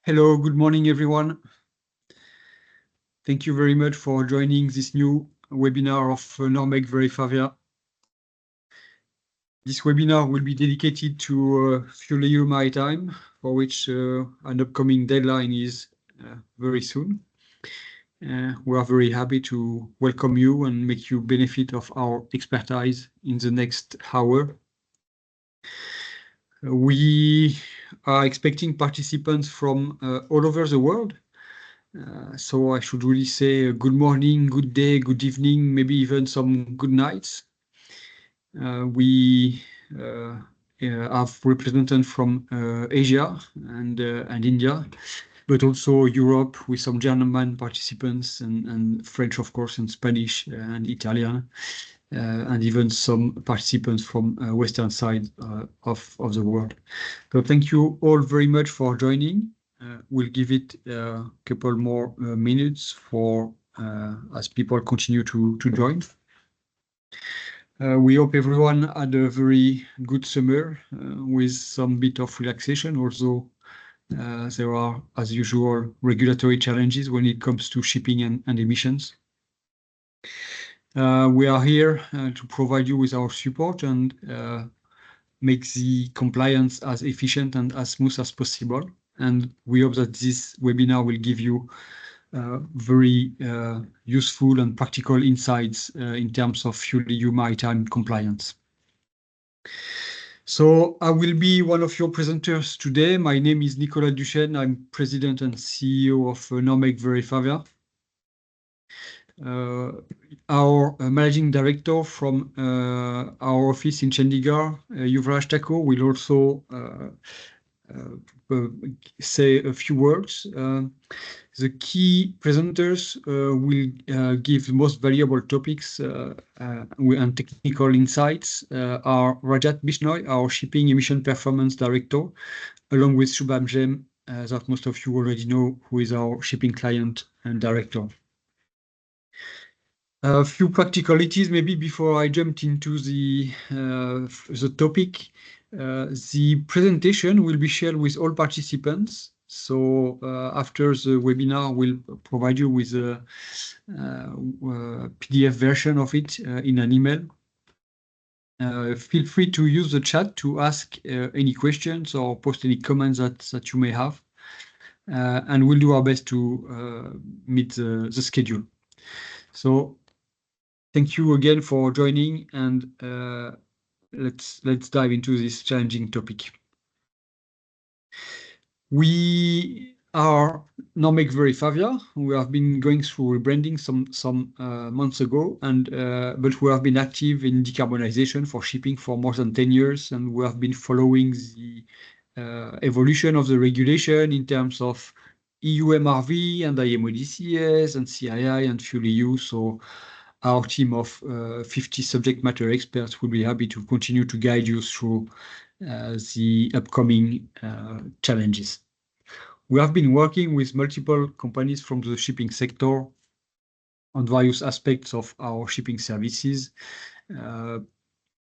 Hello, good morning, everyone. Thank you very much for joining this new webinar of Normec Verifavia. This webinar will be dedicated to FuelEU Maritime, for which an upcoming deadline is very soon. We are very happy to welcome you and make you benefit of our expertise in the next hour. We are expecting participants from all over the world. So I should really say good morning, good day, good evening, maybe even some good nights. We have representatives from Asia and India, but also Europe with some German participants and French, of course, and Spanish and Italian, and even some participants from Western side of the world. So thank you all very much for joining. We'll give it a couple more minutes for as people continue to join. We hope everyone had a very good summer with some bit of relaxation. Also, there are, as usual, regulatory challenges when it comes to shipping and emissions. We are here to provide you with our support and make the compliance as efficient and as smooth as possible. And we hope that this webinar will give you very useful and practical insights in terms of FuelEU maritime compliance. So I will be one of your presenters today. My name is Nicolas Duchesne. I'm President and CEO of Normec Verifavia. Our Managing Director from our office in Chandigarh, Yuvraj Thakur, will also say a few words. The key presenters will give the most valuable topics and technical insights are Rajat Bishnoi, our Shipping Emission Performance Director, along with Shubham Jain, that most of you already know, who is our shipping client and director. A few practicalities maybe before I jumped into the topic. The presentation will be shared with all participants. So after the webinar, we'll provide you with a PDF version of it in an email. Feel free to use the chat to ask any questions or post any comments that you may have. And we'll do our best to meet the schedule. So thank you again for joining, and let's dive into this challenging topic. We are Normec Verifavia. We have been going through rebranding some months ago, and but we have been active in decarbonization for shipping for more than 10 years, and we have been following the evolution of the regulation in terms of EU MRV and IMO DCS and CII and FuelEU. So our team of 50 subject matter experts will be happy to continue to guide you through the upcoming challenges. We have been working with multiple companies from the shipping sector on various aspects of our shipping services.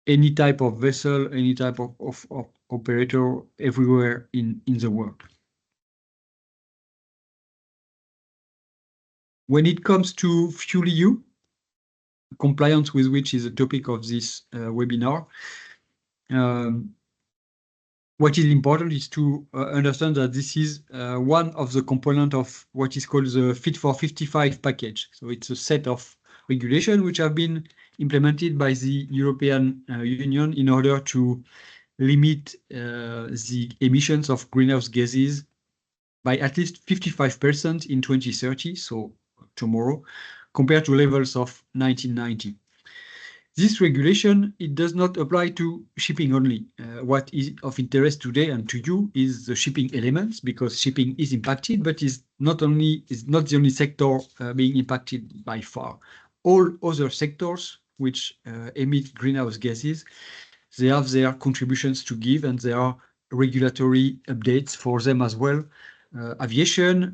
Any type of vessel, any type of operator everywhere in the world. When it comes to FuelEU, compliance with which is the topic of this webinar, what is important is to understand that this is one of the components of what is called the Fit for 55 package. So it's a set of regulations which have been implemented by the European Union in order to limit the emissions of greenhouse gases by at least 55% in 2030, so tomorrow, compared to levels of 1990. This regulation, it does not apply to shipping only. What is of interest today and to you is the shipping elements, because shipping is impacted, but is not the only sector being impacted by far. All other sectors which emit greenhouse gases, they have their contributions to give, and there are regulatory updates for them as well. Aviation,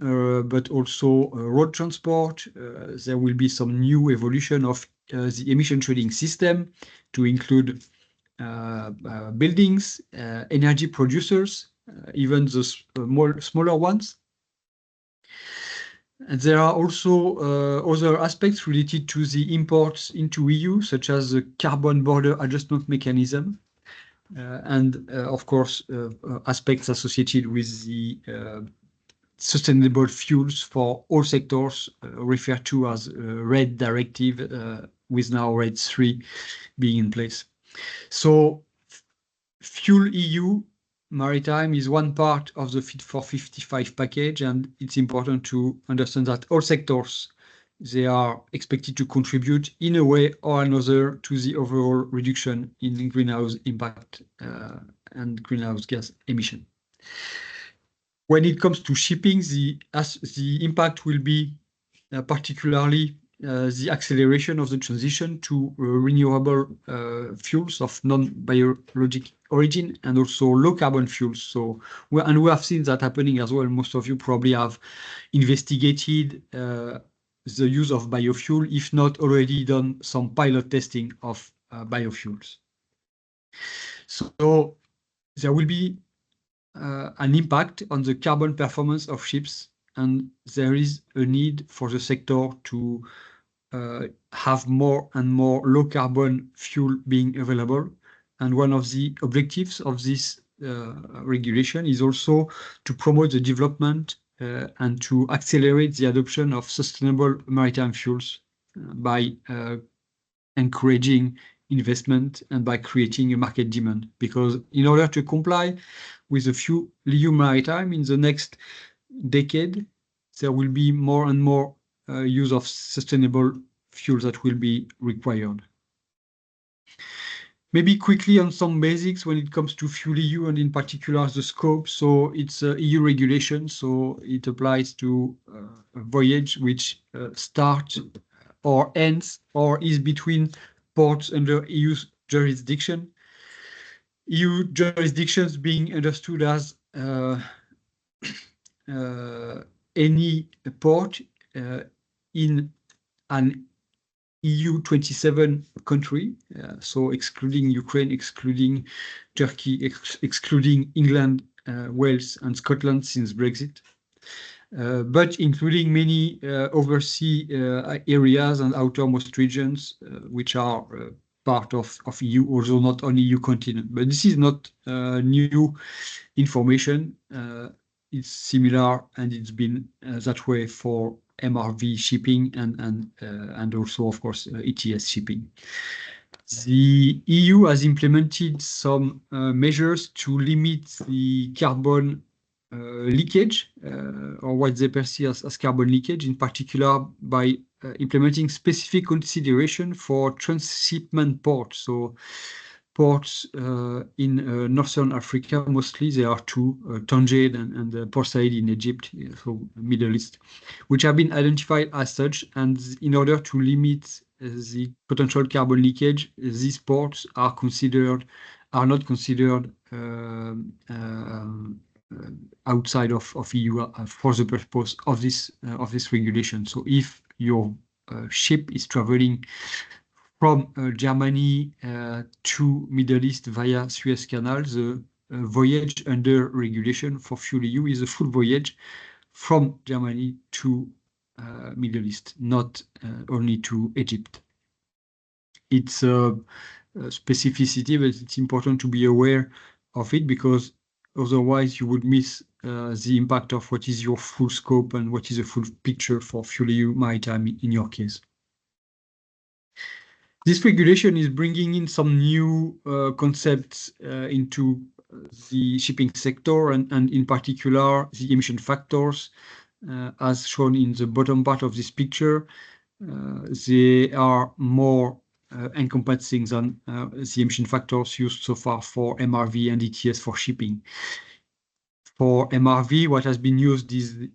but also road transport. There will be some new evolution of the emission trading system to include buildings, energy producers, even the smaller ones, And there are also other aspects related to the imports into EU, such as the carbon border adjustment mechanism, and of course, aspects associated with the sustainable fuels for all sectors, referred to as RED directive, with now RED 3 being in place. So FuelEU Maritime is one part of the Fit for 55 package, and it's important to understand that all sectors, they are expected to contribute in a way or another to the overall reduction in greenhouse impact and greenhouse gas emission. When it comes to shipping, the impact will be particularly the acceleration of the transition to renewable fuels of non-biologic origin and also low carbon fuels. So, we have seen that happening as well. Most of you probably have investigated the use of biofuel, if not already done some pilot testing of biofuels. So there will be an impact on the carbon performance of ships, and there is a need for the sector to have more and more low carbon fuel being available. And one of the objectives of this regulation is also to promote the development and to accelerate the adoption of sustainable maritime fuels by encouraging investment and by creating a market demand. Because in order to comply with the FuelEU Maritime in the next decade, there will be more and more use of sustainable fuels that will be required. Maybe quickly on some basics when it comes to FuelEU and in particular the scope. So it's a EU regulation, so it applies to Voyage, which starts or ends or is between ports under EU jurisdiction. EU jurisdictions being understood as any port in an EU 27 country, so excluding Ukraine, excluding Turkey, excluding England, Wales, and Scotland since Brexit, but including many overseas areas and outermost regions, which are part of EU, although not on EU continent. But this is not new information. It's similar, and it's been that way for MRV shipping and also, of course, ETS shipping. The EU has implemented some measures to limit the carbon leakage, or what they perceive as carbon leakage, in particular by implementing specific consideration for transshipment ports. So ports in Northern Africa, mostly there are two, Tanger and Port Said in Egypt, so Middle East, which have been identified as such. And in order to limit the potential carbon leakage, these ports are not considered outside of EU for the purpose of this regulation. So if your ship is traveling from Germany to Middle East via Suez Canal, the voyage under regulation for FuelEU is a full voyage from Germany to Middle East, not only to Egypt. It's a specificity, but it's important to be aware of it, because otherwise you would miss the impact of what is your full scope and what is a full picture for FuelEU Maritime in your case. This regulation is bringing in some new concepts into the shipping sector, and in particular the emission factors, as shown in the bottom part of this picture. They are more encompassing than the emission factors used so far for MRV and ETS for shipping. For MRV, what has been used is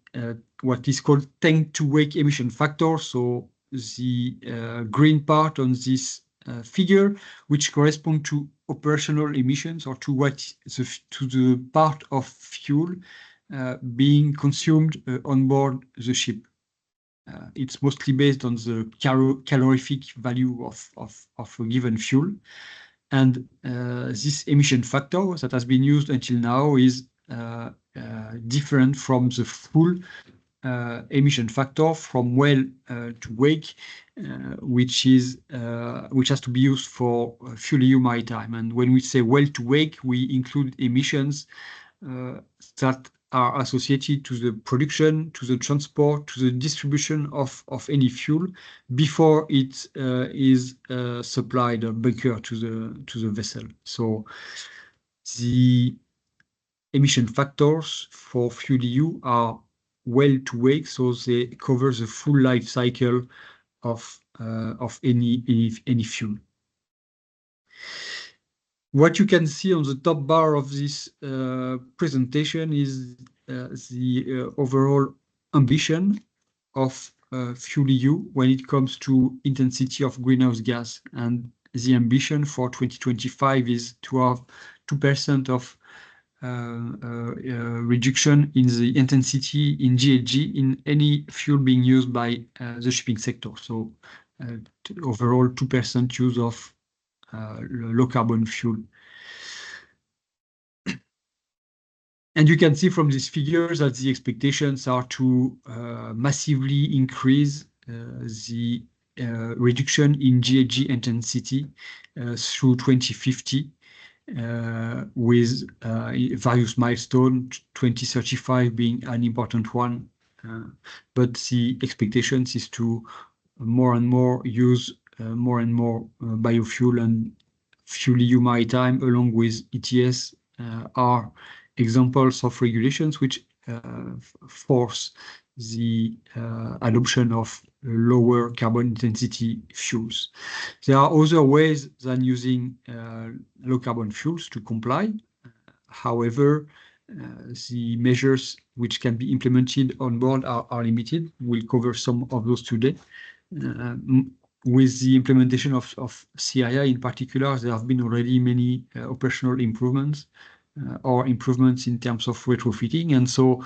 what is called tank-to-wake emission factor. So the green part on this figure, which correspond to operational emissions, or to the part of fuel being consumed on board the ship. It's mostly based on the calorific value of a given fuel, and this emission factor that has been used until now is different from the full emission factor from well to wake, which has to be used for FuelEU Maritime. And when we say well to wake, we include emissions that are associated to the production, to the transport, to the distribution of any fuel before it is supplied or bunker to the vessel. So the emission factors for FuelEU are well to wake, so they cover the full life cycle of any fuel. What you can see on the top bar of this presentation is the overall ambition of FuelEU when it comes to intensity of greenhouse gas. And the ambition for 2025 is to have 2% of reduction in the intensity in GHG in any fuel being used by the shipping sector. So overall 2% use of low carbon fuel. And you can see from these figures that the expectations are to massively increase the reduction in GHG intensity through 2050 with various milestones, 2035 being an important one. But the expectations is to more and more use more and more biofuel, and FuelEU Maritime along with ETS are examples of regulations which force the adoption of lower carbon intensity fuels. There are other ways than using low carbon fuels to comply. However, the measures which can be implemented on board are limited. We'll cover some of those today. With the implementation of CII in particular, there have been already many operational improvements or improvements in terms of retrofitting, and so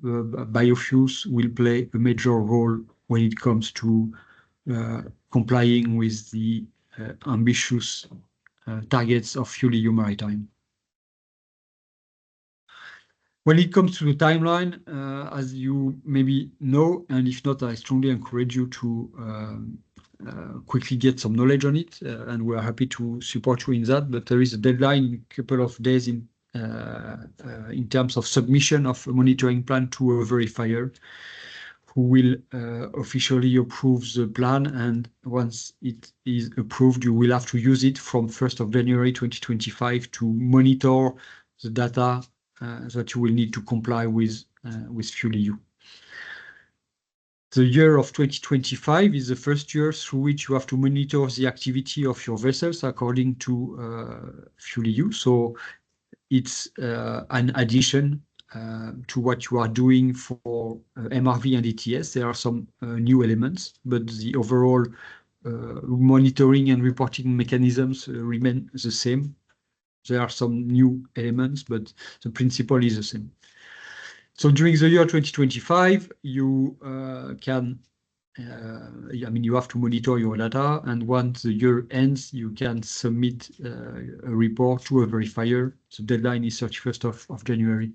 biofuels will play a major role when it comes to complying with the ambitious targets of FuelEU Maritime. When it comes to the timeline, as you maybe know, and if not, I strongly encourage you to quickly get some knowledge on it, and we are happy to support you in that. But there is a deadline in a couple of days in terms of submission of a monitoring plan to a verifier, who will officially approve the plan. And once it is approved, you will have to use it from 1st of January 2025 to monitor the data that you will need to comply with FuelEU. The year of 2025 is the first year through which you have to monitor the activity of your vessels according to FuelEU. So it's an addition to what you are doing for MRV and ETS. There are some new elements, but the overall monitoring and reporting mechanisms remain the same. There are some new elements, but the principle is the same. So during the year 2025, you you have to monitor your data, and once the year ends, you can submit a report to a verifier. The deadline is 31st of January.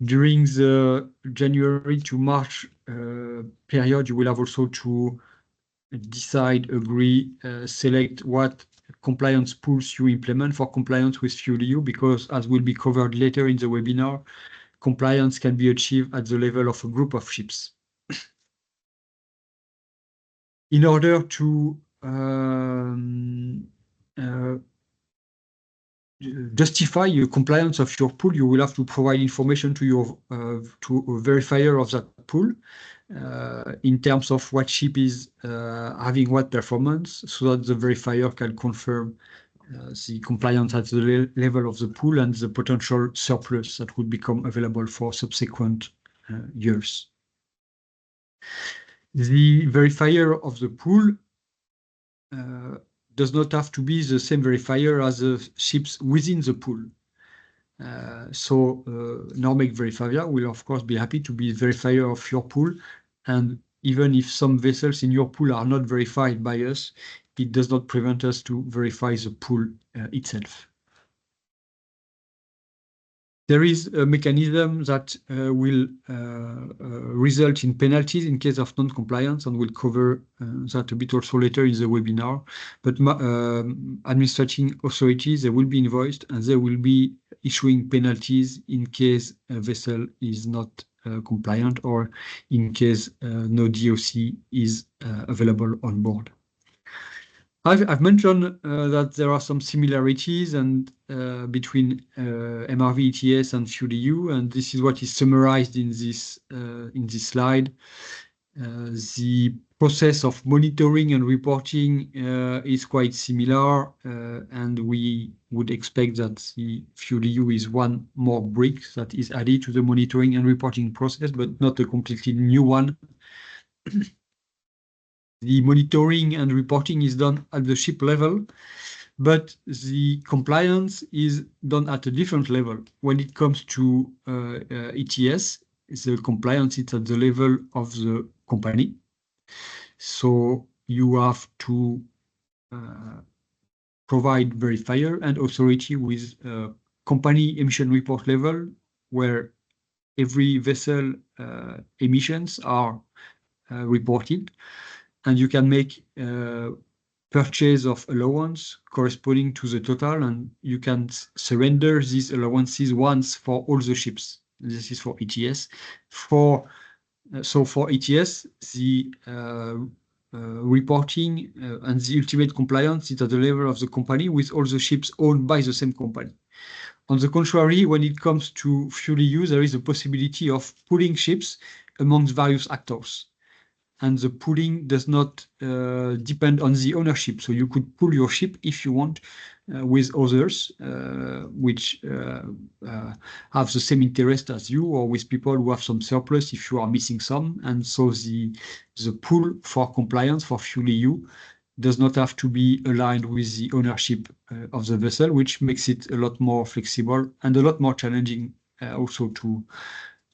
During the January to March period, you will have also to decide, agree, select what compliance pools you implement for compliance with FuelEU, because as will be covered later in the webinar, compliance can be achieved at the level of a group of ships. In order to justify your compliance of your pool, you will have to provide information to your to a verifier of that pool in terms of what ship is having what performance, so that the verifier can confirm the compliance at the level of the pool and the potential surplus that would become available for subsequent years. The verifier of the pool does not have to be the same verifier as the ships within the pool. So Normec Verifavia will of course be happy to be verifier of your pool, and even if some vessels in your pool are not verified by us, it does not prevent us to verify the pool itself. There is a mechanism that will result in penalties in case of non-compliance, and we'll cover that a bit also later in the webinar. But administrating authorities, they will be invoiced and they will be issuing penalties in case a vessel is not compliant or in case no DOC is available on board. I've mentioned that there are some similarities and between MRV ETS and FuelEU, and this is what is summarized in this slide. The process of monitoring and reporting is quite similar, and we would expect that the FuelEU is one more brick that is added to the monitoring and reporting process, but not a completely new one. The monitoring and reporting is done at the ship level, but the compliance is done at a different level. When it comes to ETS, the compliance is at the level of the company. So you have to provide verifier and authority with company emission report level, where every vessel emissions are reported. And you can make purchase of allowance corresponding to the total, and you can surrender these allowances once for all the ships. This is for ETS. So for ETS, the reporting and the ultimate compliance is at the level of the company with all the ships owned by the same company. On the contrary, when it comes to FuelEU, there is a possibility of pooling ships amongst various actors. And the pooling does not depend on the ownership. So you could pool your ship if you want with others which have the same interest as you, or with people who have some surplus if you are missing some. And so the pool for compliance for FuelEU does not have to be aligned with the ownership of the vessel, which makes it a lot more flexible and a lot more challenging also to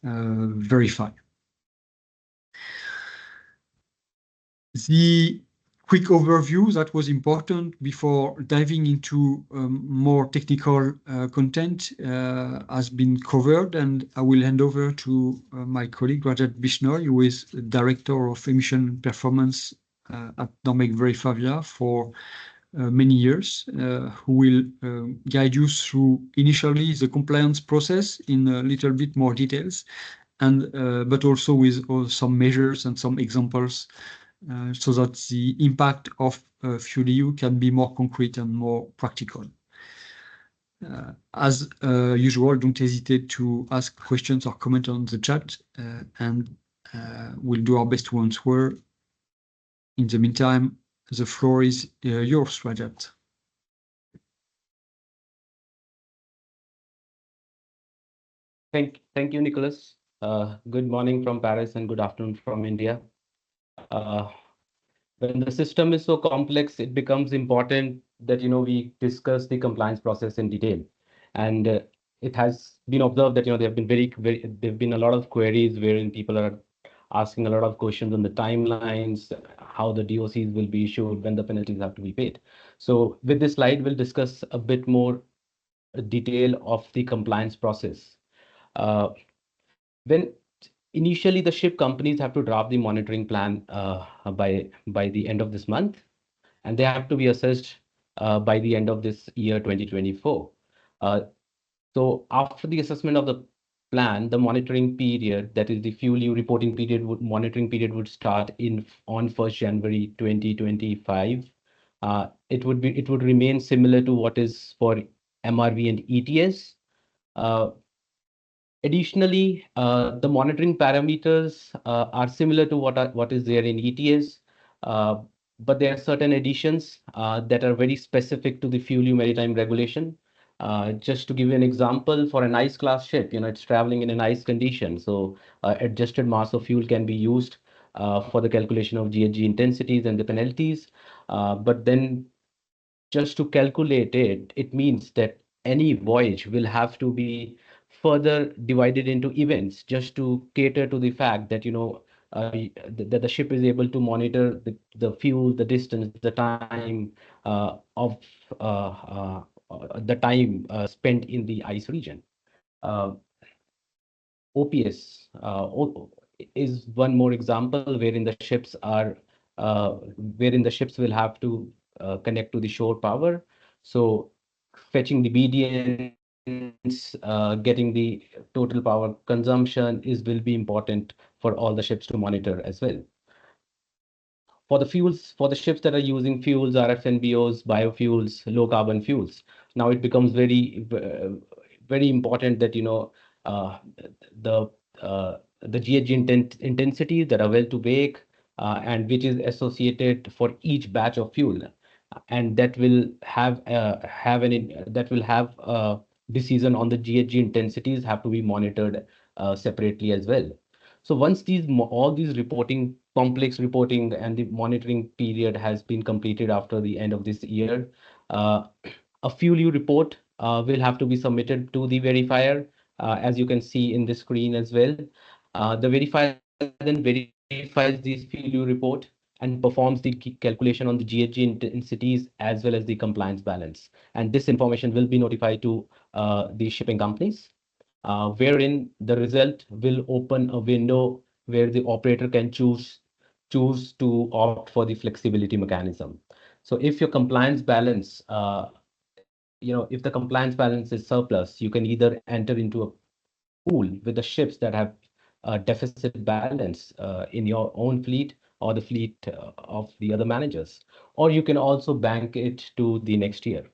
verify. The quick overview that was important before diving into more technical content has been covered, and I will hand over to my colleague Rajat Bishnoi, who is Director of Emission Performance at Normec Verifavia for many years, who will guide you through initially the compliance process in a little bit more details, and but also with some measures and some examples so that the impact of FuelEU can be more concrete and more practical. As usual, don't hesitate to ask questions or comment on the chat, and we'll do our best to answer. In the meantime, the floor is yours, Rajat. Thank you, Nicholas. Good morning from Paris and good afternoon from India. When the system is so complex, it becomes important that we discuss the compliance process in detail. And it has been observed that there have been a lot of queries wherein people are asking a lot of questions on the timelines, how the DOCs will be issued, when the penalties have to be paid. So with this slide, we'll discuss a bit more detail of the compliance process. When initially the ship companies have to draft the monitoring plan by the end of this month, and they have to be assessed by the end of this year 2024. So after the assessment of the plan, the monitoring period, that is the FuelEU reporting period, monitoring period would start on 1st January 2025. It would remain similar to what is for MRV and ETS. Additionally, the monitoring parameters are similar to what is there in ETS, but there are certain additions that are very specific to the FuelEU Maritime Regulation. Just to give you an example, for an ice class ship, it's traveling in an ice condition, so adjusted mass of fuel can be used for the calculation of GHG intensities and the penalties. But then just to calculate it, it means that any voyage will have to be further divided into events just to cater to the fact that that the ship is able to monitor the fuel, the distance, the time spent in the ice region. OPS is one more example wherein the ships are wherein the ships will have to connect to the shore power. So fetching the BDNs, getting the total power consumption is will be important for all the ships to monitor as well. For the fuels, for the ships that are using fuels, RFNBOs, biofuels, low carbon fuels, now it becomes very important that uh, the the GHG intensity that are well to wake and which is associated for each batch of fuel, and that will have decision on the GHG intensities have to be monitored separately as well. So once all these complex reporting and the monitoring period has been completed after the end of this year, uh, a FuelEU report will have to be submitted to the verifier, as you can see in the screen as well. The verifier then verifies this FuelEU report and performs the calculation on the GHG intensities as well as the compliance balance. And this information will be notified to the shipping companies, wherein the result will open a window where the operator can choose to opt for the flexibility mechanism. So if your compliance balance, if the compliance balance is surplus, you can either enter into a pool with the ships that have a deficit balance in your own fleet or the fleet of the other managers, or you can also bank it to the next year.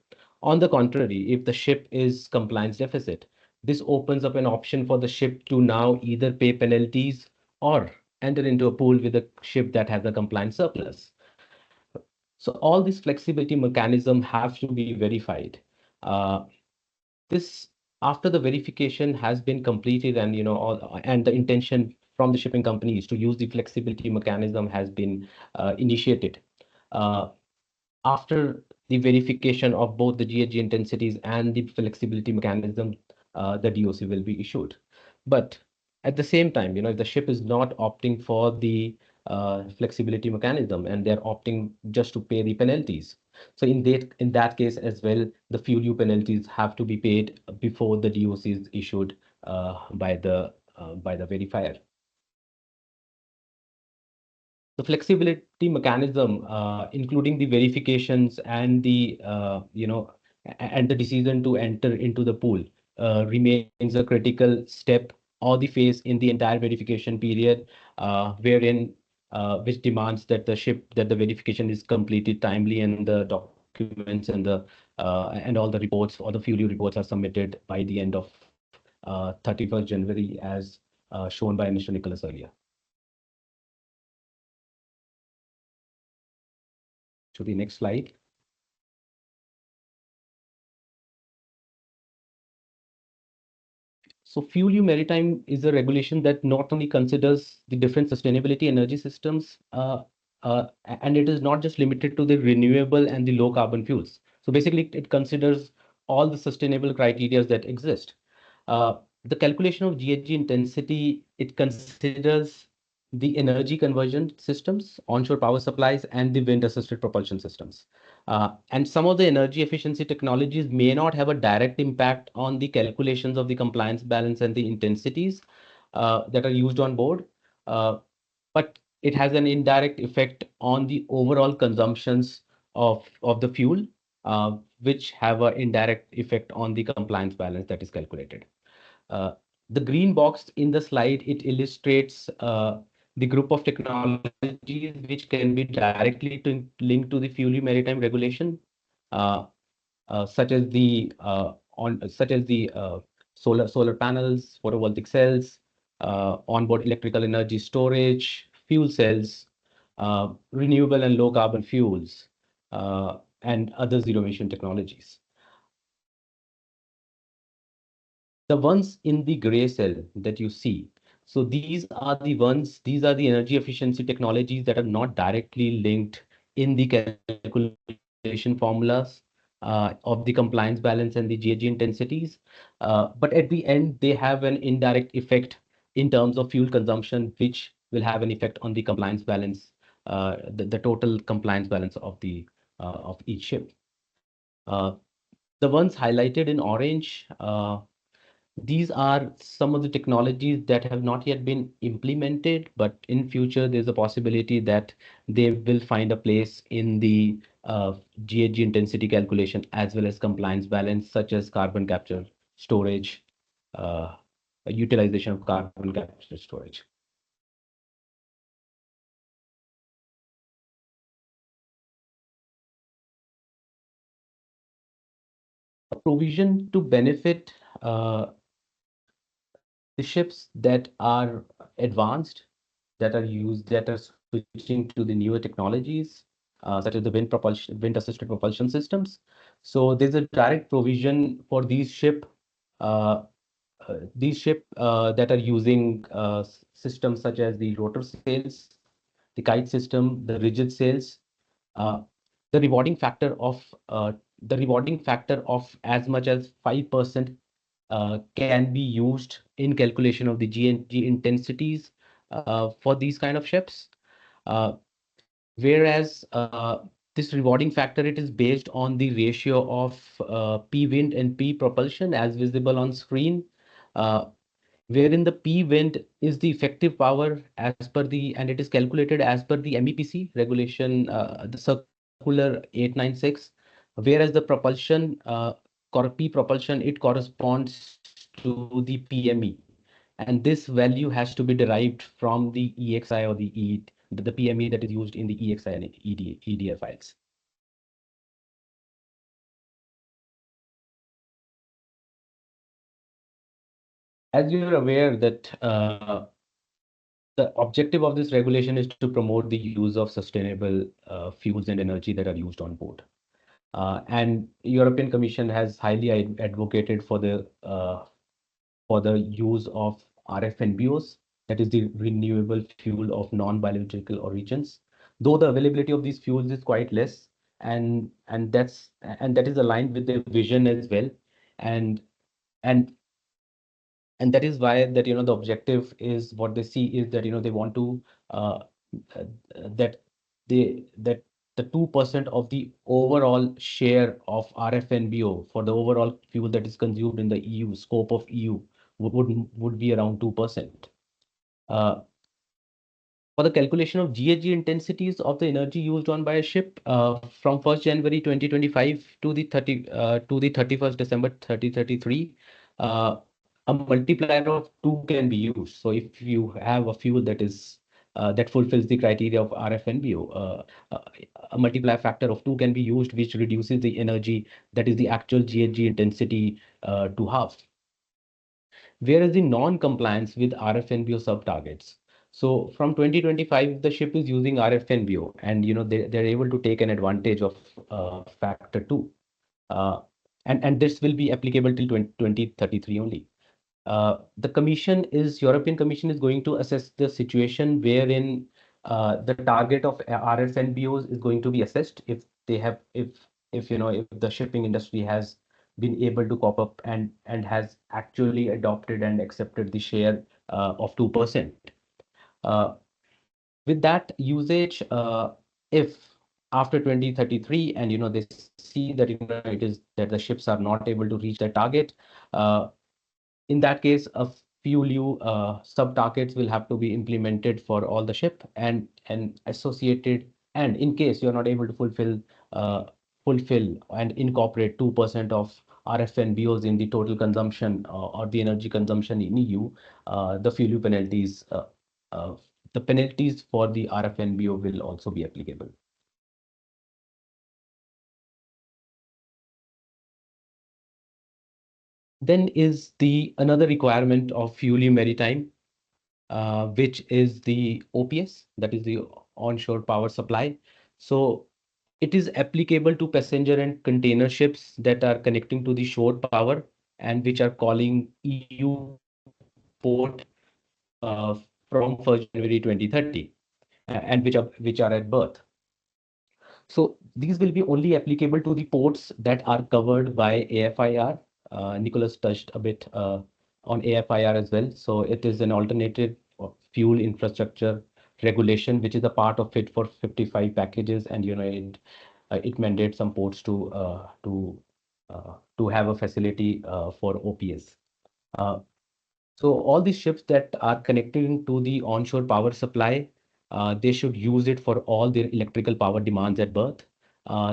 On the contrary, if the ship is compliance deficit, this opens up an option for the ship to now either pay penalties or enter into a pool with a ship that has a compliance surplus. So all these flexibility mechanism have to be verified. Uh, this After the verification has been completed and and the intention from the shipping companies to use the flexibility mechanism has been initiated. Uh, After the verification of both the GHG intensities and the flexibility mechanism, the DOC will be issued. But at the same time, if the ship is not opting for the flexibility mechanism and they're opting just to pay the penalties, so in that case as well, the FuelEU penalties have to be paid before the DOC is issued by the verifier. The flexibility mechanism, including the verifications and the decision to enter into the pool, remains a critical step or the phase in the entire verification period, wherein which demands that the verification is completed timely and the documents and all the reports or the FuelEU reports are submitted by the end of 31st January as shown by Mr. Nicholas earlier. To the next slide. So FuelEU Maritime is a regulation that not only considers the different sustainability energy systems, and it is not just limited to the renewable and the low carbon fuels. So basically, it considers all the sustainable criteria that exist. The calculation of GHG intensity, it considers the energy conversion systems, onshore power supplies, and the wind-assisted propulsion systems. And some of the energy efficiency technologies may not have a direct impact on the calculations of the compliance balance and the intensities that are used on board, but it has an indirect effect on the overall consumptions of the fuel, which have an indirect effect on the compliance balance that is calculated. Uh, the green box in the slide, it illustrates the group of technologies which can be directly linked to the FuelEU Maritime Regulation, uh, such as the solar panels, photovoltaic cells, onboard electrical energy storage, fuel cells, renewable and low carbon fuels, and other zero emission technologies. The ones in the gray cell that you see, so these are the energy efficiency technologies that are not directly linked in the calculation formulas of the compliance balance and the GHG intensities. But at the end, they have an indirect effect in terms of fuel consumption, which will have an effect on the compliance balance, the total compliance balance of each ship. The ones highlighted in orange, These are some of the technologies that have not yet been implemented, but in future there's a possibility that they will find a place in the GHG intensity calculation as well as compliance balance, such as carbon capture, storage, uh, utilization of carbon capture storage. A provision to benefit the ships that are advanced, that are switching to the newer technologies, such as the wind-assisted propulsion systems. So there's a direct provision for uh, that are using systems such as the rotor sails, the kite system, the rigid sails. Uh, the rewarding factor of as much as 5% can be used in calculation of the GNG intensities for these kind of ships. Uh, Whereas this rewarding factor, it is based on the ratio of P wind and P propulsion as visible on screen, uh, wherein the P wind is the effective power as per and it is calculated as per the MEPC regulation, the circular 896, whereas the propulsion, P propulsion, it corresponds to the PME. And this value has to be derived from the EXI or the PME that is used in the EXI and EDA files. As you're aware that the objective of this regulation is to promote the use of sustainable fuels and energy that are used on board. And European Commission has highly advocated for the use of RFNBOs, that is the renewable fuel of non-biological origins. Though the availability of these fuels is quite less, and that is aligned with their vision as well, and and and that is why that the objective is what they see is that they want to uh, uh, that that the 2% of the overall share of RFNBO for the overall fuel that is consumed in the EU scope of EU would be around 2%. Uh, for the calculation of GHG intensities of the energy used on by a ship from 1st January 2025 to the 31st December 2033, a multiplier of 2 can be used. So if you have a fuel that fulfills the criteria of RFNBO, uh, a multiplier factor of 2 can be used, which reduces the energy, that is the actual GHG intensity, to half. Whereas the non-compliance with RFNBO sub-targets. So from 2025, the ship is using RFNBO, and they're able to take an advantage of factor 2. Uh, and this will be applicable till 2033 only. European Commission is going to assess the situation wherein the target of RFNBOs is going to be assessed if the shipping industry has been able to cope up and has actually adopted and accepted the share of 2%. Uh, with that usage, if after 2033 and they see that it is that the ships are not able to reach their target, uh, in that case, a FuelEU sub-targets will have to be implemented for all the ship and associated. And in case you're not able to fulfill and incorporate 2% of RFNBOs in the total consumption or the energy consumption in EU, the FuelEU penalties, uh, the penalties for the RFNBO will also be applicable. Then is another requirement of FuelEU Maritime, which is the OPS, that is the onshore power supply. So it is applicable to passenger and container ships that are connecting to the shore power and which are calling EU port uh, from 1st January 2030 and which are at berth. So these will be only applicable to the ports that are covered by AFIR. Nicholas touched a bit on AFIR as well. So it is an alternative fuel infrastructure regulation, which is a part of Fit for 55 packages, and it mandates some ports to have a facility for OPS. So all these ships that are connected to the onshore power supply, they should use it for all their electrical power demands at berth.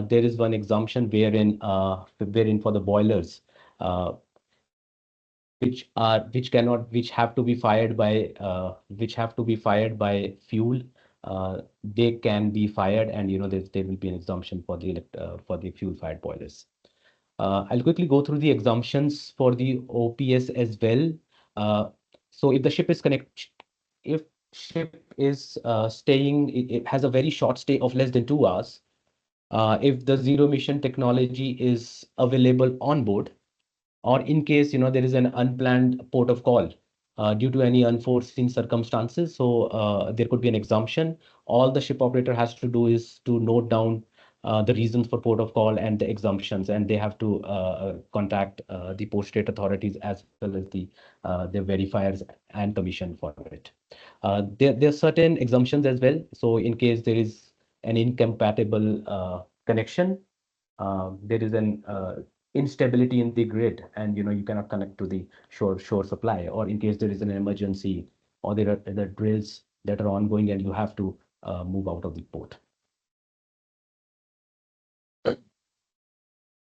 There is one exemption wherein for the boilers, uh, which have to be fired by fuel. They can be fired, and there will be an exemption for the fuel fired boilers. I'll quickly go through the exemptions for the OPS as well. So if ship is staying, it has a very short stay of less than 2 hours. If the zero emission technology is available on board, or in case there is an unplanned port of call due to any unforeseen circumstances, so there could be an exemption. All the ship operator has to do is to note down the reasons for port of call and the exemptions, and they have to contact the port state authorities as well as the verifiers and commission for it. There are certain exemptions as well. So in case there is an incompatible connection, there is an instability in the grid, and you cannot connect to the shore supply, or in case there is an emergency, or there are the drills that are ongoing and you have to move out of the port.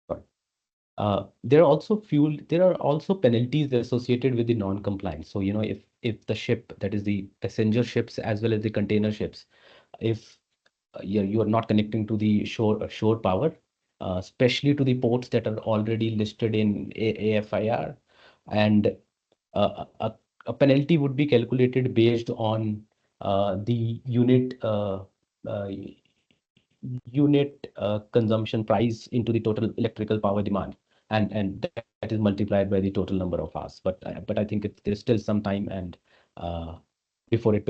Sorry. There are also penalties associated with the non-compliance. So if the ship, that is the passenger ships as well as the container ships, if you are not connecting to the shore power, especially to the ports that are already listed in AFIR, and a penalty would be calculated based on the uh, unit consumption price into the total electrical power demand, and that is multiplied by the total number of hours. But I think there's still some time, and before it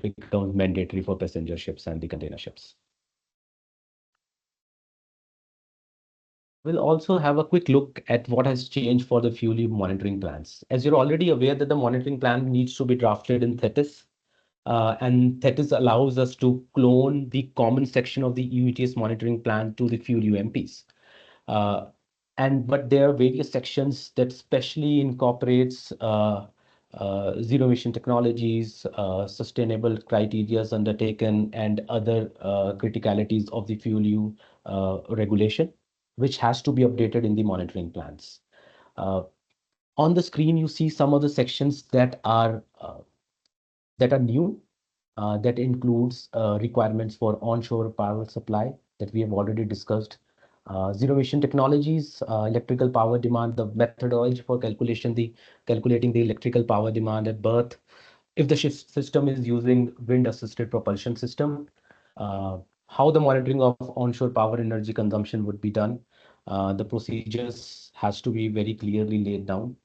becomes mandatory for passenger ships and the container ships. We'll also have a quick look at what has changed for the FuelEU monitoring plans. As you're already aware that the monitoring plan needs to be drafted in Thetis, and Thetis allows us to clone the common section of the EU ETS monitoring plan to the FuelEU MPs. But there are various sections that specially incorporates zero emission technologies, sustainable criteria undertaken, and other criticalities of the FuelEU regulation, which has to be updated in the monitoring plans. On the screen, you see some of the sections that are new. That includes requirements for onshore power supply that we have already discussed. Zero emission technologies, electrical power demand, the methodology for calculating the electrical power demand at berth. If the ship system is using wind-assisted propulsion system, how the monitoring of onshore power energy consumption would be done. The procedures has to be very clearly laid down.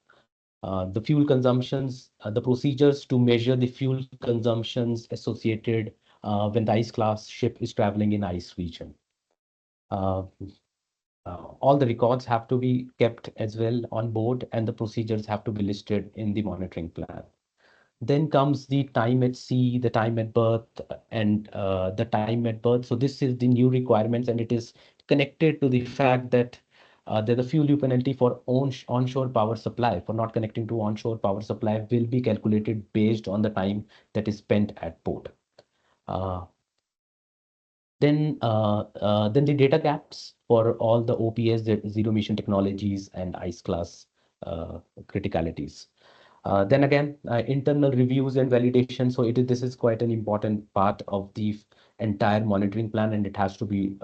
The fuel consumptions, the procedures to measure the fuel consumptions associated when the ice class ship is traveling in ice region. Uh, all the records have to be kept as well on board, and the procedures have to be listed in the monitoring plan. Then comes the time at sea, the time at berth, and the time at berth. So this is the new requirements, and it is connected to the fact that there's a FuelEU penalty for onshore power supply. For not connecting to onshore power supply will be calculated based on the time that is spent at port. Uh, then the data gaps for all the OPS, the zero emission technologies and ice class criticalities. Then again, internal reviews and validation. So this is quite an important part of the entire monitoring plan, and it has to be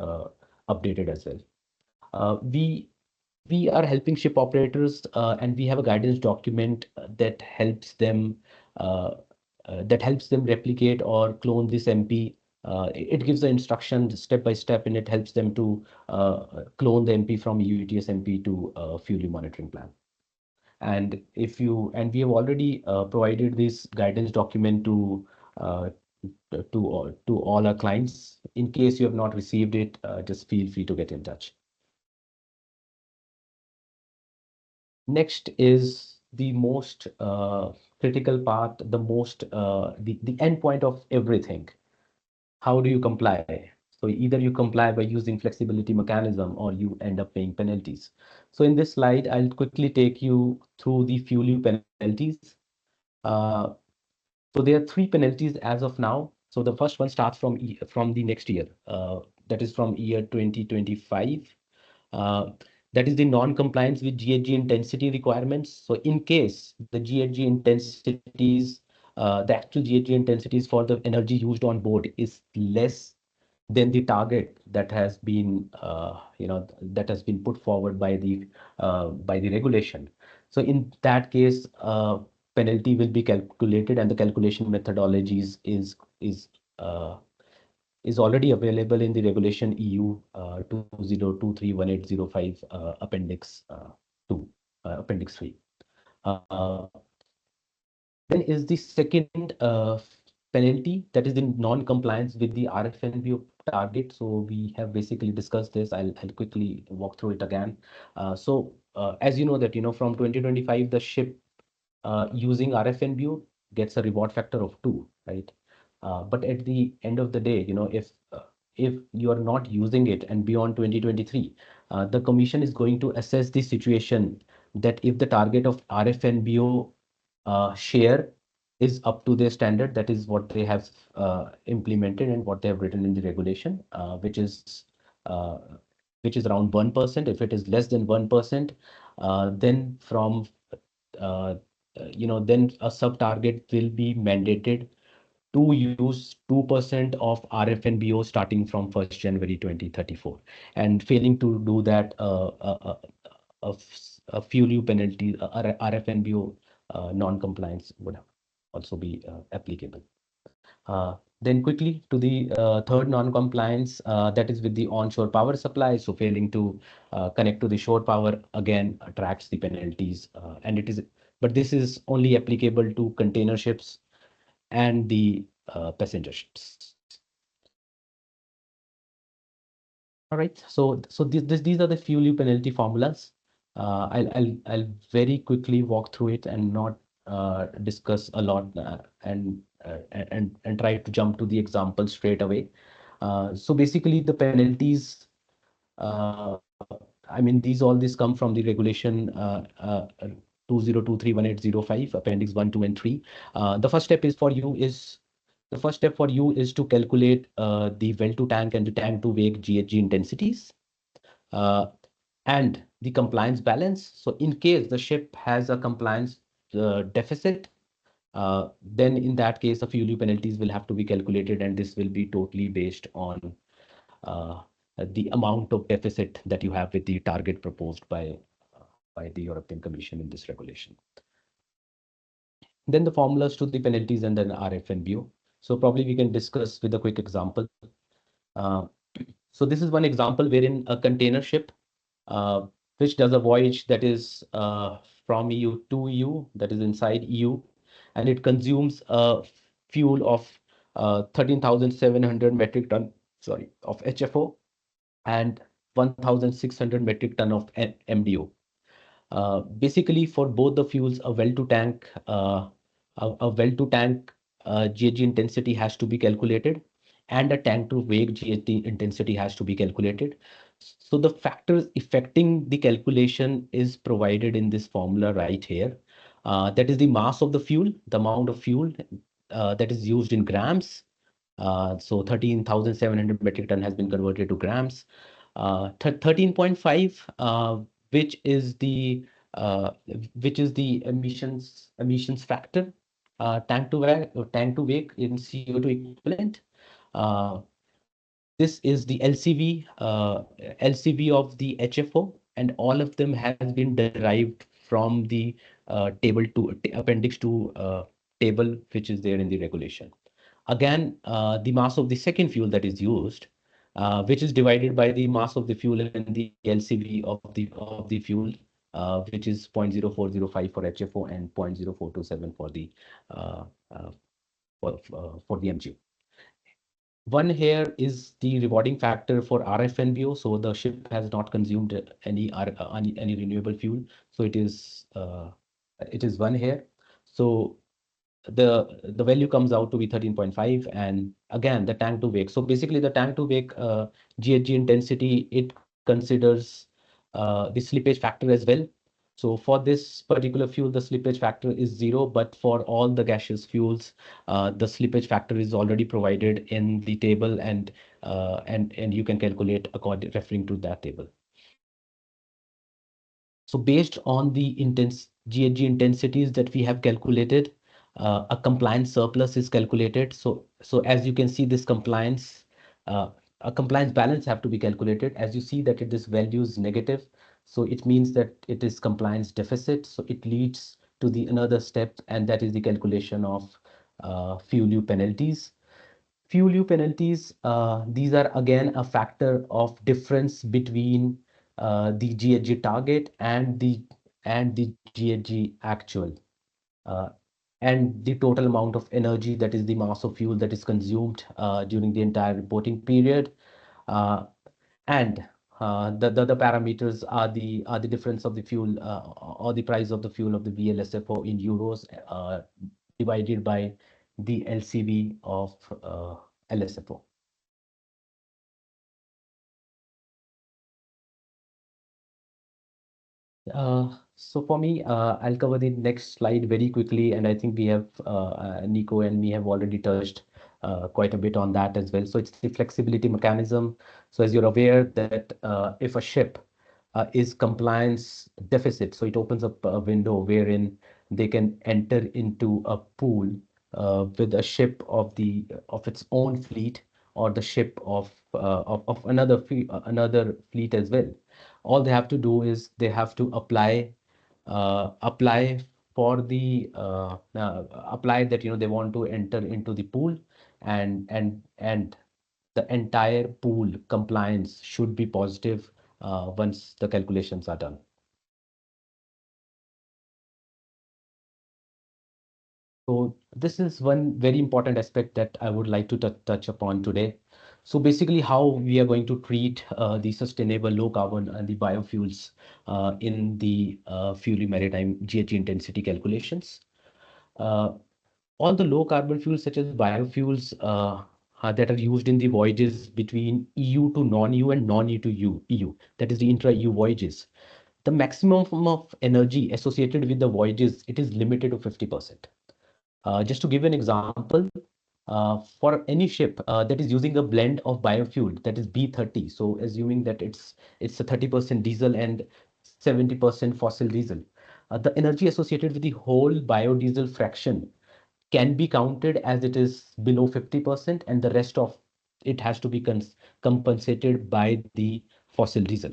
updated as well. We are helping ship operators, and we have a guidance document that helps them replicate or clone this MP. It gives the instructions step by step, and it helps them to clone the MP from EU ETS MP to FuelEU monitoring plan. And we have already provided this guidance document uh, to all our clients. In case you have not received it, just feel free to get in touch. Next is the most critical part, the end point of everything. How do you comply? So either you comply by using flexibility mechanism or you end up paying penalties. So in this slide, I'll quickly take you through the FuelEU penalties. Uh, so there are three penalties as of now. So the first one starts from the next year, that is from year 2025. Uh, that is the non-compliance with GHG intensity requirements. So in case the GHG intensities, the actual GHG intensities for the energy used on board is less than the target that has been, that has been put forward by the regulation. So in that case, penalty will be calculated, and the calculation methodologies uh, is already available in the regulation EU 20231805 appendix 2, appendix 3. Then is the second penalty, that is the non-compliance with the RFNBO target. So we have basically discussed this. I'll quickly walk through it again. As you know that, from 2025, the ship using RFNBO gets a reward factor of 2, right? But at the end of the day, if you are not using it and beyond 2023, the commission is going to assess the situation that if the target of RFNBO share is up to their standard, that is what they have implemented and what they have written in the regulation, uh, which is around 1%. If it is less than 1%, then then a sub target will be mandated to use 2% of RFNBO starting from 1st January 2034. And failing to do that, a FuelEU penalty, RFNBO non-compliance would also be applicable. Then quickly to the third non-compliance, that is with the onshore power supply. So failing to connect to the shore power again attracts the penalties, but this is only applicable to container ships and the passenger ships. All right, so these are the FuelEU penalty formulas. I'll very quickly walk through it and not discuss a lot and try to jump to the example straight away. So basically, the penalties. Uh, I mean, all these come from the regulation 20231805, appendix 1, 2, and 3. The first step for you is to calculate the well to tank and the tank to wake GHG intensities and the compliance balance. So in case the ship has a compliance deficit, then in that case, the FuelEU penalties will have to be calculated, and this will be totally based on uh, the amount of deficit that you have with the target proposed by the European Commission in this regulation. Then the formulas to the penalties and then RFNBO. So probably we can discuss with a quick example. Uh, so this is one example wherein a container ship uh, which does a voyage that is from EU to EU, that is inside EU, and it consumes a fuel of 13,700 metric ton, of HFO and 1,600 metric ton of MDO. Basically, for both the fuels, a well to tank GHG intensity has to be calculated, and a tank to wake GHG intensity has to be calculated. So the factors affecting the calculation is provided in this formula right here. That is the mass of the fuel, the amount of fuel that is used in grams. So 13,700 metric ton has been converted to grams. 13.5, which is the uh, emissions factor, tank to wake in CO2 equivalent. Uh, this is the LCV of the HFO, and all of them has been derived from the appendix 2 table, which is there in the regulation. Again, the mass of the second fuel that is used, which is divided by the mass of the fuel and the LCV of the fuel, which is 0.0405 for HFO and 0.0427 for the uh, uh, for the MGO. One here is the rewarding factor for RFNBO. So the ship has not consumed any renewable fuel. So it is one here. So the value comes out to be 13.5, and again the tank to wake. So basically the tank to wake GHG intensity, it considers the slippage factor as well. So for this particular fuel, the slippage factor is 0, but for all the gaseous fuels, the slippage factor is already provided in the table, and you can calculate according referring to that table. So based on the GHG intensities that we have calculated, a compliance surplus is calculated. So as you can see, this compliance, a compliance balance have to be calculated. As you see that this value is negative, so it means that it is compliance deficit. So it leads to the another step, and that is the calculation of FuelEU penalties. FuelEU penalties, these are again a factor of difference between the GHG target and the GHG actual, uh, and the total amount of energy, that is the mass of fuel that is consumed during the entire reporting period, uh, and the parameters are the difference of the fuel or the price of the fuel of the VLSFO in euros divided by the LCV of LSFO. So for me, I'll cover the next slide very quickly, and I think we have Nico and me have already touched quite a bit on that as well. So it's the flexibility mechanism. So as you're aware that if a ship is compliance deficit, so it opens up a window wherein they can enter into a pool with a ship of its own fleet, or the ship of another fleet as well. All they have to do is they have to apply for the apply that they want to enter into the pool, and the entire pool compliance should be positive once the calculations are done. So this is one very important aspect that I would like to touch upon today. So basically how we are going to treat the sustainable low carbon and the biofuels in the FuelEU Maritime GHG intensity calculations. All the low carbon fuels such as biofuels that are used in the voyages between EU to non-EU and non-EU to EU, that is the intra-EU voyages. The maximum of energy associated with the voyages, it is limited to 50%. Just to give an example, for any ship that is using a blend of biofuel, that is B30, so assuming that it's a 30% diesel and 70% fossil diesel, the energy associated with the whole biodiesel fraction can be counted as it is below 50%, and the rest of it has to be compensated by the fossil diesel.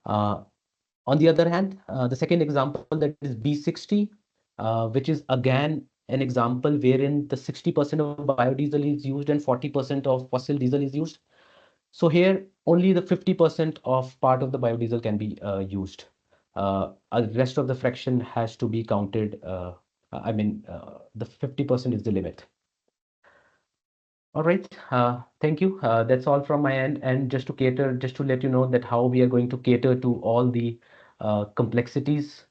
On the other hand, the second example, that is B60, which is again an example wherein the 60% of biodiesel is used and 40% of fossil diesel is used. So here only the 50% of part of the biodiesel can be used. The rest of the fraction has to be counted. The 50% is the limit. All right. Thank you. That's all from my end. And just to let you know that how we are going to cater to all the complexities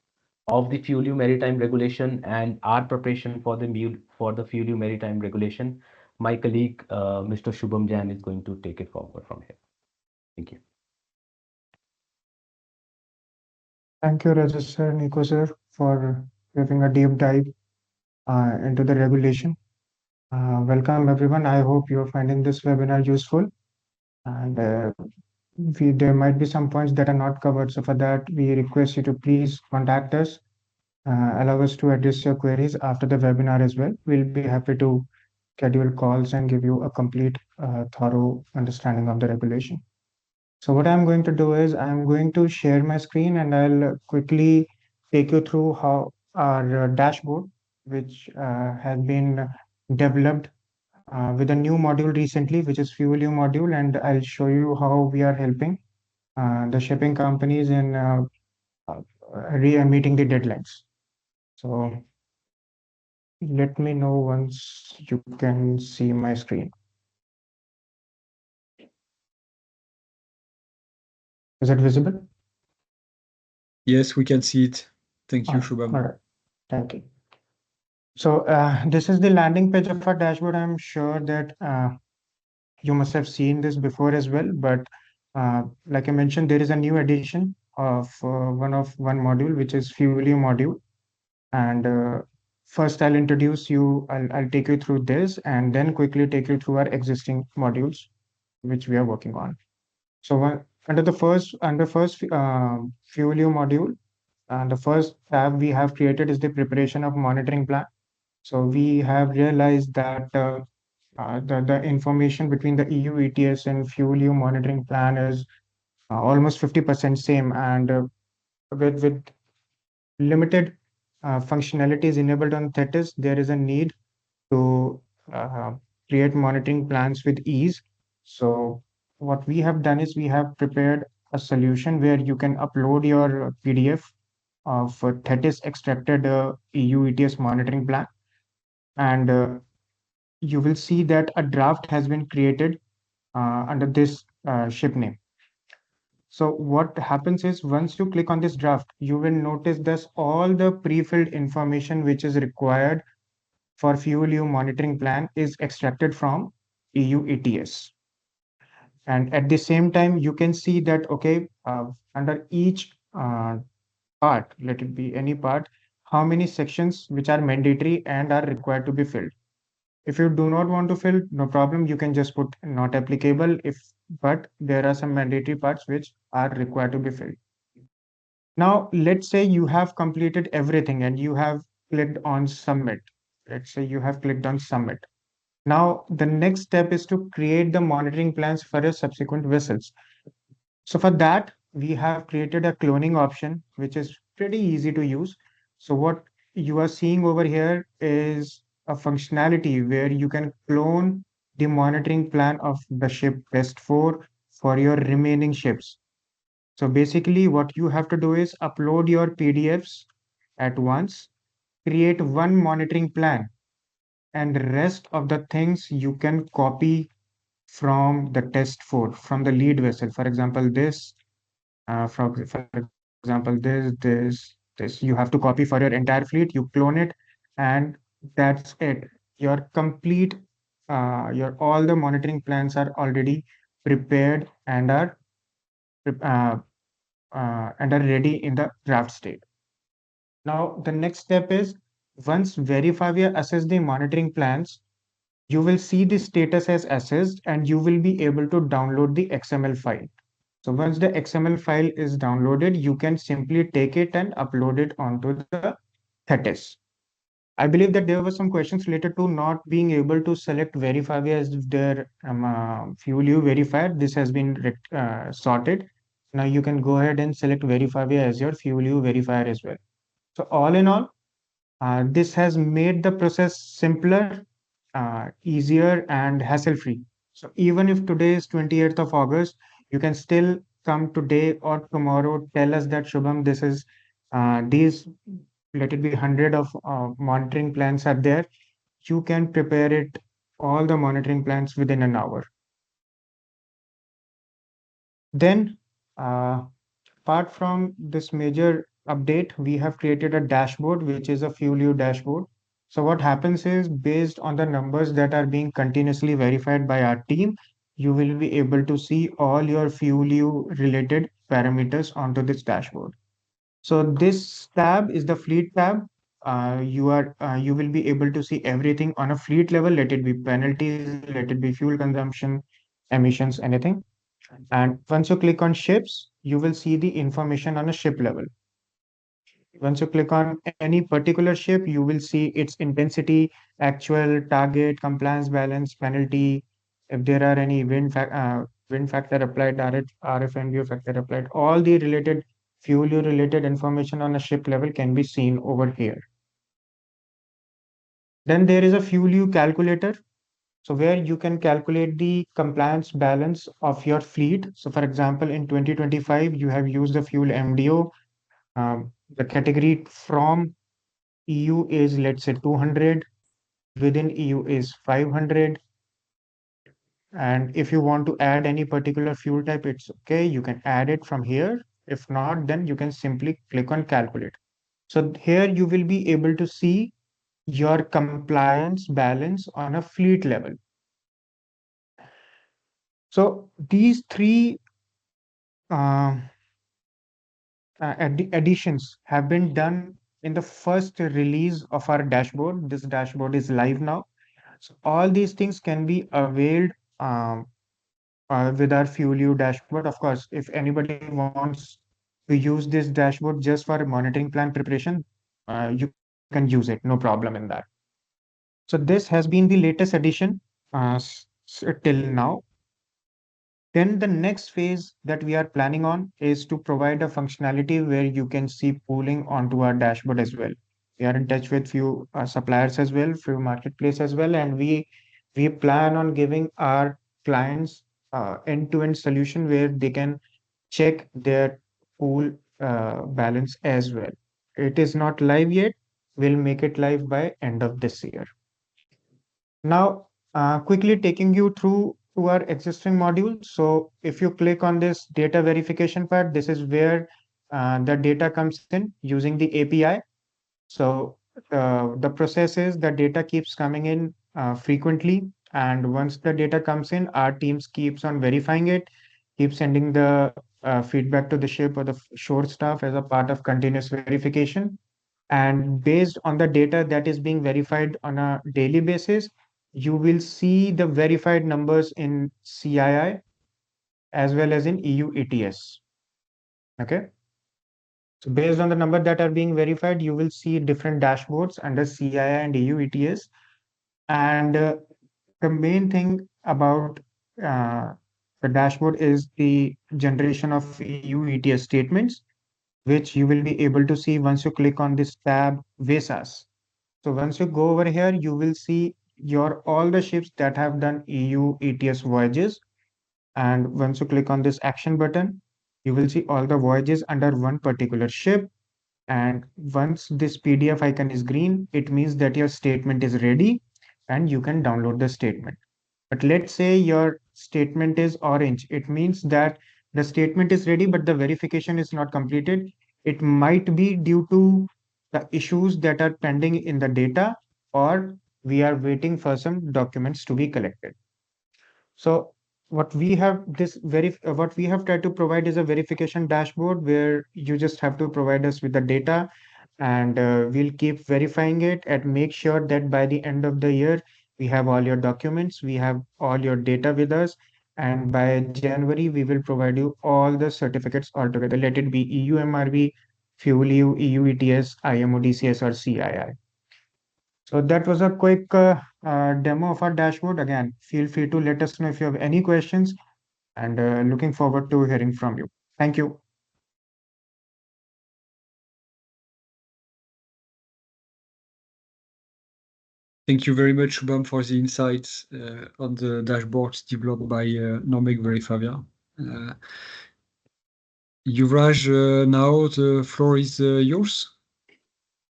of the FuelEU Maritime Regulation and our preparation for the FuelEU Maritime Regulation. My colleague, Mr. Shubham Jain, is going to take it forward from here. Thank you. Thank you, Rajesh sir, Nico sir, for giving a deep dive into the regulation. Welcome everyone. I hope you're finding this webinar useful. And there might be some points that are not covered. So for that, we request you to please contact us, allow us to address your queries after the webinar as well. We'll be happy to schedule calls and give you a complete, thorough understanding of the regulation. So what I'm going to do is I'm going to share my screen, and I'll quickly take you through how our dashboard, which has been developed with a new module recently, which is FuelEU module, and I'll show you how we are helping the shipping companies in meeting the deadlines. So let me know once you can see my screen. Is it visible? Yes, we can see it. Thank you, Shubham. All right. Thank you. So this is the landing page of our dashboard. I'm sure that you must have seen this before as well, but like I mentioned, there is a new addition of one module, which is FuelEU module. And first, I'll introduce you. I'll take you through this, and then quickly take you through our existing modules, which we are working on. So under first FuelEU module, the first tab we have created is the preparation of monitoring plan. So we have realized that the information between the EU ETS and FuelEU monitoring plan is almost 50% same, and with limited functionalities enabled on Thetis, there is a need to uh, create monitoring plans with ease. So what we have done is we have prepared a solution where you can upload your PDF of Thetis extracted EU ETS monitoring plan, and you will see that a draft has been created under this ship name. So what happens is once you click on this draft, you will notice this all the pre-filled information which is required for FuelEU monitoring plan is extracted from EU ETS. And at the same time, you can see that, okay, under each part, let it be any part, how many sections which are mandatory and are required to be filled. If you do not want to fill, no problem, you can just put not applicable but there are some mandatory parts which are required to be filled. Now, let's say you have completed everything and you have clicked on submit. Let's say you have clicked on submit. Now, the next step is to create the monitoring plans for your subsequent vessels. So for that, we have created a cloning option, which is pretty easy to use. So what you are seeing over here is a functionality where you can clone the monitoring plan of the ship Test 4 for your remaining ships. So basically what you have to do is upload your PDFs at once, create one monitoring plan, and the rest of the things you can copy from the Test 4, from the lead vessel. For example, this for example, this, you have to copy for your entire fleet, you clone it, and that's it. Your complete, all the monitoring plans are already prepared uh, and are ready in the draft state. Now, the next step is once Verifavia assess the monitoring plans, you will see the status as assessed and you will be able to download the XML file. So once the XML file is downloaded, you can simply take it and upload it onto the Thetis. I believe that there were some questions related to not being able to select Verifavia as their FuelEU verifier. This has been sorted. Now you can go ahead and select Verifavia as your FuelEU verifier as well. So all in all, this has made the process simpler, easier, and hassle-free. So even if today is 28th of August, you can still come today or tomorrow, tell us that Shubham, this is these, let it be 100 of monitoring plans are there. You can prepare it, all the monitoring plans within an hour. Then, apart from this major update, we have created a dashboard, which is a FuelEU dashboard. So what happens is based on the numbers that are being continuously verified by our team, you will be able to see all your FuelEU related parameters onto this dashboard. So this tab is the fleet tab. You will be able to see everything on a fleet level, let it be penalties, let it be fuel consumption, emissions, anything. And once you click on ships, you will see the information on a ship level. Once you click on any particular ship, you will see its intensity, actual, target, compliance balance, penalty, if there are any wind factor applied, RF and view factor applied, all the related fuel related information on a ship level can be seen over here. Then there is a FuelEU calculator. So where you can calculate the compliance balance of your fleet. So for example, in 2025, you have used the fuel MDO. The category from EU is, let's say, 200. Within EU is 500. And if you want to add any particular fuel type, it's okay. You can add it from here. If not, then you can simply click on calculate. So here you will be able to see your compliance balance on a fleet level. So these three additions have been done in the first release of our dashboard. This dashboard is live now. So all these things can be availed with our FuelEU dashboard. Of course, if anybody wants to use this dashboard just for monitoring plan preparation, you can use it, no problem in that. So this has been the latest addition till now. Then the next phase that we are planning on is to provide a functionality where you can see pooling onto our dashboard as well. We are in touch with few suppliers as well, few marketplace as well, and we plan on giving our clients end-to-end solution where they can check their pool balance as well. It is not live yet. We'll make it live by end of this year. Now, quickly taking you through to our existing module. So if you click on this data verification part, this is where the data comes in using the API. So the process is the data keeps coming in frequently. And once the data comes in, our teams keeps on verifying it, keep sending the feedback to the ship or the shore staff as a part of continuous verification. And based on the data that is being verified on a daily basis, you will see the verified numbers in CII as well as in EU ETS. Okay. So based on the number that are being verified, you will see different dashboards under CII and EU ETS. And the main thing about the dashboard is the generation of EU ETS statements, which you will be able to see once you click on this tab, VESAs. So once you go over here, you will see your all the ships that have done EU ETS voyages. And once you click on this action button, you will see all the voyages under one particular ship. And once this PDF icon is green, it means that your statement is ready and you can download the statement. But let's say your statement is orange. It means that the statement is ready, but the verification is not completed. It might be due to the issues that are pending in the data, or we are waiting for some documents to be collected. So what we have what we have tried to provide is a verification dashboard where you just have to provide us with the data, and we'll keep verifying it and make sure that by the end of the year we have all your documents, we have all your data with us, and by January we will provide you all the certificates altogether. Let it be EU MRV, FuelEU, EU ETS, IMO DCS, or CII. So that was a quick demo of our dashboard. Again, feel free to let us know if you have any questions, and looking forward to hearing from you. Thank you. Thank you very much, Shubham, for the insights on the dashboards developed by Normec Verifavia. Yuvraj, now the floor is yours.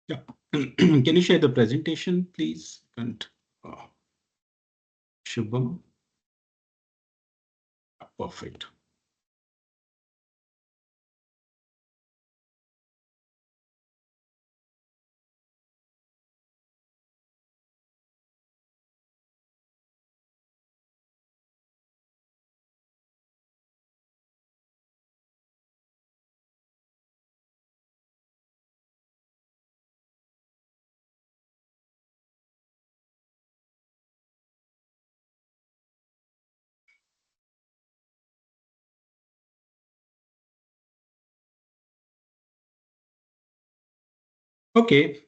Yeah. Can you share the presentation, please? And Shubham. Perfect. Okay.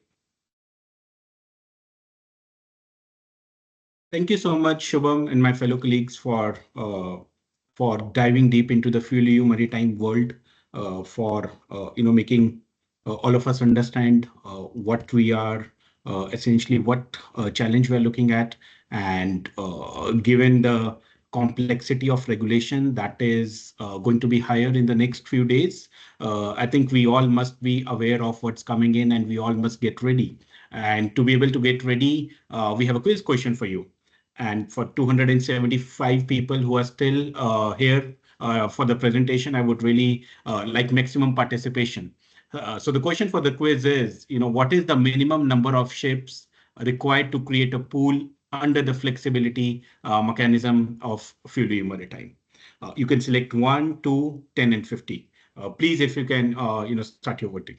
Thank you so much, Shubham, and my fellow colleagues for diving deep into the FuelEU maritime world, for making all of us understand what we are essentially what challenge we are looking at, and given the complexity of regulation that is going to be higher in the next few days, I think we all must be aware of what's coming in, and we all must get ready. And to be able to get ready, we have a quiz question for you. And for 275 people who are still here for the presentation, I would really like maximum participation. So the question for the quiz is, what is the minimum number of ships required to create a pool under the flexibility mechanism of FuelEU Maritime. You can select 1, 2, 10, and 50. Please, if you can, start your voting.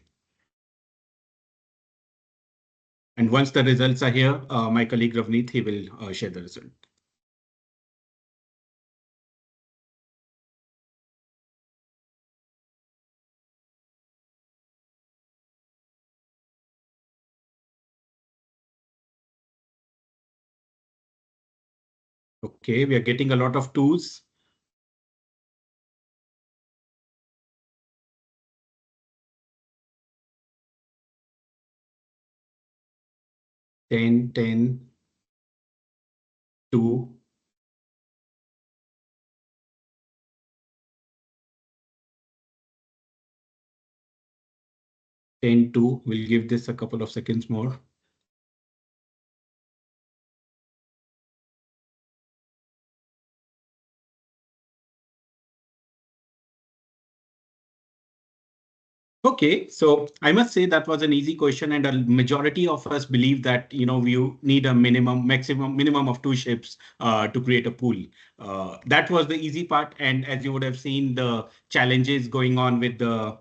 And once the results are here, my colleague Ravneet, he will share the result. Okay, we are getting a lot of 2s. Ten, 2. 10, 2. We'll give this a couple of seconds more. Okay, so I must say that was an easy question, and a majority of us believe that we need a minimum of 2 ships to create a pool. That was the easy part, and as you would have seen, the challenges going on with the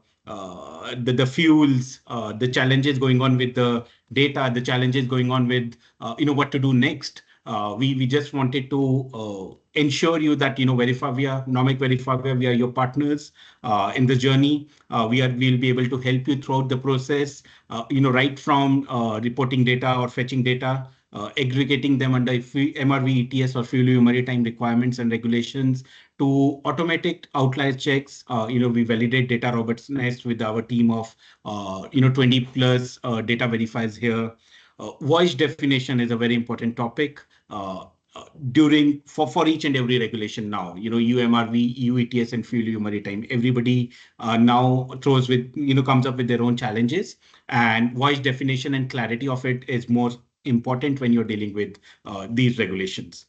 fuels, the challenges going on with the data, the challenges going on with what to do next. We just wanted to ensure you that Verifavia, Normec Verifavia, we are your partners in the journey. We'll be able to help you throughout the process, right from reporting data or fetching data, aggregating them under MRV ETS or FuelEU Maritime requirements and regulations, to automatic outlier checks. We validate data robustness with our team of 20 plus data verifiers here. Voyage definition is a very important topic for each and every regulation now. UMRV, EU ETS, and FuelEU Maritime. Everybody now comes up with their own challenges, and voyage definition and clarity of it is more important when you're dealing with these regulations.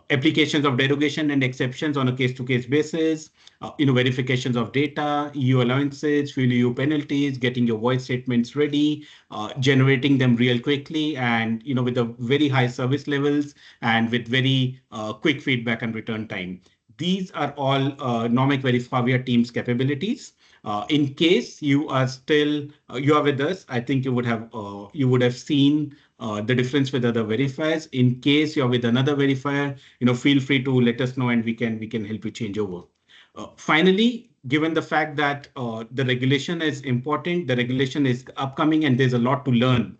Applications of derogation and exceptions on a case-to-case basis, verifications of data, EU allowances, FuelEU penalties, getting your voice statements ready, generating them real quickly, and with a very high service levels and with very quick feedback and return time. These are all Normec Verifavia team's capabilities. In case you are with us, I think you would have seen the difference with other verifiers. In case you're with another verifier, feel free to let us know, and we can help you change over. Finally, given the fact that the regulation is important, the regulation is upcoming, and there's a lot to learn.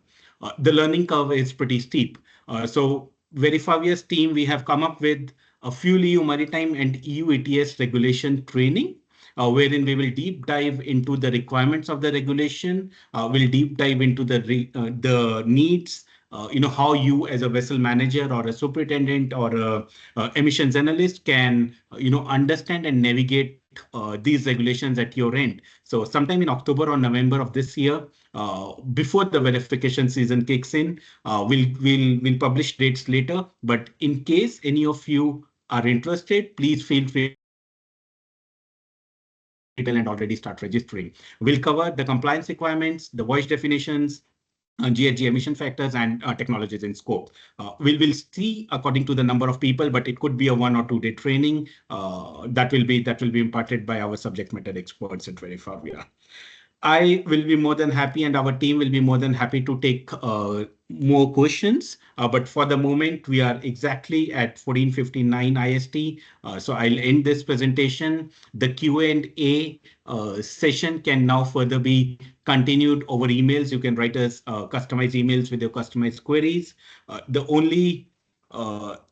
The learning curve is pretty steep. So Verifavia's team, we have come up with a FuelEU Maritime and EU ETS regulation training, wherein we will deep dive into the requirements of the regulation. We'll deep dive into the needs, how you as a vessel manager or a superintendent or a emissions analyst can, understand and navigate these regulations at your end. So sometime in October or November of this year, before the verification season kicks in, we'll publish dates later. But in case any of you are interested, please feel free and already start registering. We'll cover the compliance requirements, the voice definitions, GHG emission factors, and technologies in scope. We'll see according to the number of people, but it could be a 1 or 2 day training that will be imparted by our subject matter experts at Verifavia. I will be more than happy, and our team will be more than happy to take more questions. But for the moment, we are exactly at 14:59 IST. So I'll end this presentation. The Q&A session can now further be continued over emails. You can write us customized emails with your customized queries. The only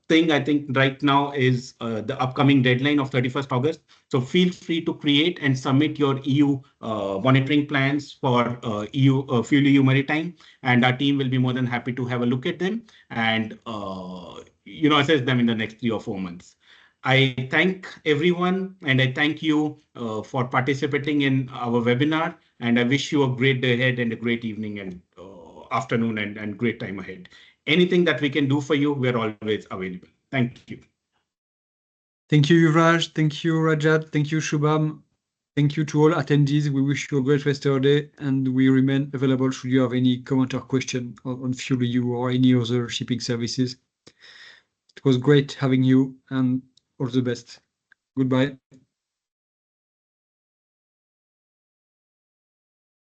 thing I think right now is the upcoming deadline of 31st August. So feel free to create and submit your EU monitoring plans for FuelEU Maritime, and our team will be more than happy to have a look at them and assess them in the next 3 or 4 months. I thank everyone, and I thank you for participating in our webinar, and I wish you a great day ahead and a great evening and afternoon and great time ahead. Anything that we can do for you, we're always available. Thank you. Thank you, Yuvraj. Thank you, Rajat. Thank you, Shubham. Thank you to all attendees. We wish you a great rest of your day, and we remain available should you have any comment or question on FuelEU or any other shipping services. It was great having you, and all the best. Goodbye.